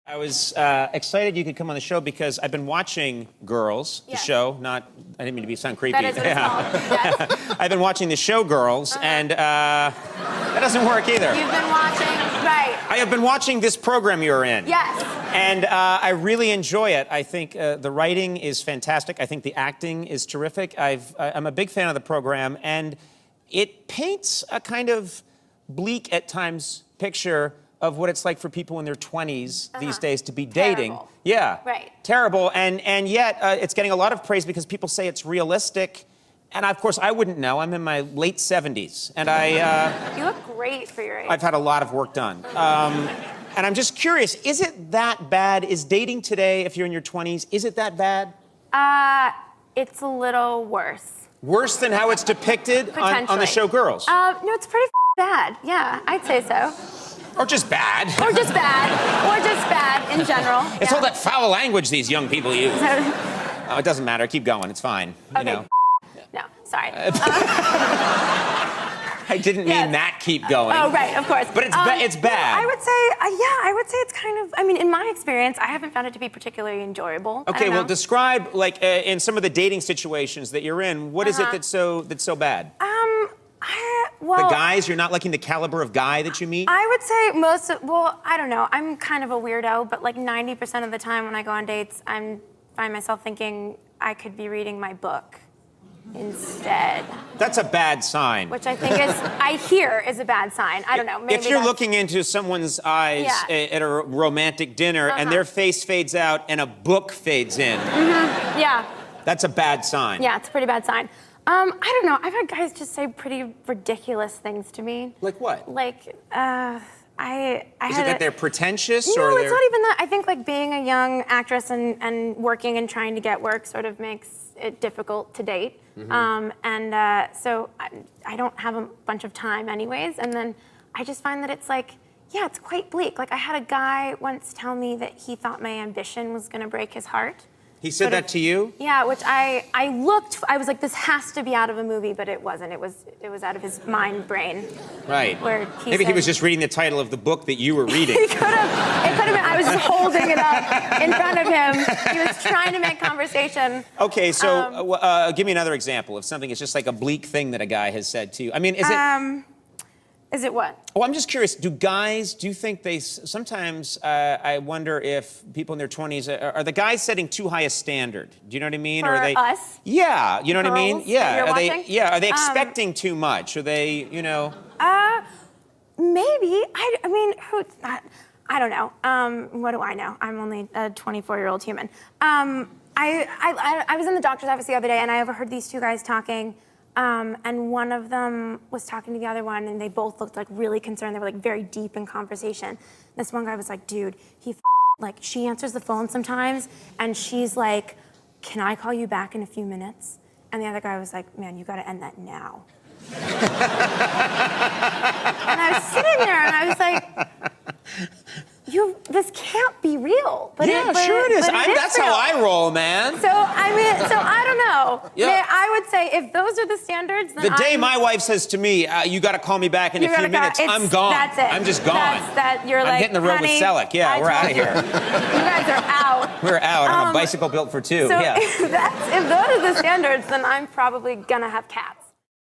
I was excited you could come on the show because I've been watching Girls, the show. I didn't mean to sound creepy. That is what it's called. Yes. I've been watching the show Girls, and that doesn't work either. You've been watching, right? I have been watching this program you're in. Yes. And I really enjoy it. I think the writing is fantastic. I think the acting is terrific. I'm a big fan of the program, and it paints a kind of bleak at times picture of what it's like for people in their 20s these days to be dating. Terrible. Yeah. Right. Terrible. And yet it's getting a lot of praise because people say it's realistic. And of course, I wouldn't know. I'm in my late 70s. And You look great for your age. I've had a lot of work done. And I'm just curious, is it that bad? Is dating today, if you're in your 20s, is it that bad? It's a little worse. Worse than how it's depicted on the show Girls? No, it's pretty bad. Yeah, I'd say so. Or just bad. Or just bad. Or just bad in general. It's all that foul language these young people use. Oh, it doesn't matter. Keep going. It's fine. Okay. You know. No, sorry. I didn't mean that keep going. Oh, right, of course. But it's bad. I would say it's kind of, I mean, in my experience, I haven't found it to be particularly enjoyable. Okay, well, describe, like, in some of the dating situations that you're in, what is it that's so bad? Well, the guys, you're not liking the caliber of guy that you meet? I would say I don't know. I'm kind of a weirdo, but like 90% of the time when I go on dates, I find myself thinking I could be reading my book instead. That's a bad sign. Which I hear is a bad sign. I don't know. Maybe if you're looking into someone's eyes at a romantic dinner and their face fades out and a book fades in. Mm-hmm. Yeah. That's a bad sign. Yeah, it's a pretty bad sign. I don't know. I've had guys just say pretty ridiculous things to me. Like what? Like, Is it that they're pretentious? No, or it's not even that. I think like being a young actress and working and trying to get work sort of makes it difficult to date. Mm-hmm. So I don't have a bunch of time anyways. And then I just find that it's like, yeah, it's quite bleak. Like I had a guy once tell me that he thought my ambition was going to break his heart. He said that to you? Yeah, which I was like, this has to be out of a movie, but it wasn't. It was out of his mind brain. Right. Where Maybe he was just reading the title of the book that you were reading. It could have been. I was just holding it up in front of him. He was trying to make conversation. Okay, so give me another example of something that's just like a bleak thing that a guy has said to you. I mean, is it... Is it what? Oh, I'm just curious. Do you think sometimes I wonder if people in their 20s, are the guys setting too high a standard? Do you know what I mean? For us? Yeah, you know what I mean? Yeah. Are they expecting too much? Are they, you know? Maybe. I mean, I don't know. What do I know? I'm only a 24-year-old human. I was in the doctor's office the other day, and I overheard these two guys talking. And one of them was talking to the other one, and they both looked like really concerned. They were like very deep in conversation. This one guy was like, dude, like she answers the phone sometimes, and she's like, can I call you back in a few minutes? And the other guy was like, man, you gotta end that now. And I was sitting there, and I was like, this can't be real. But sure it is. That's how I roll, man. So, I don't know. Yeah. I would say if those are the standards, then the day my wife says to me, you got to call me back in a few minutes, I'm gone. That's it. I'm just gone. I'm hitting the road with Selleck. Yeah, we're out of here. You guys are out. We're out. I'm a bicycle built for two. So if those are the standards, then I'm probably going to have cats.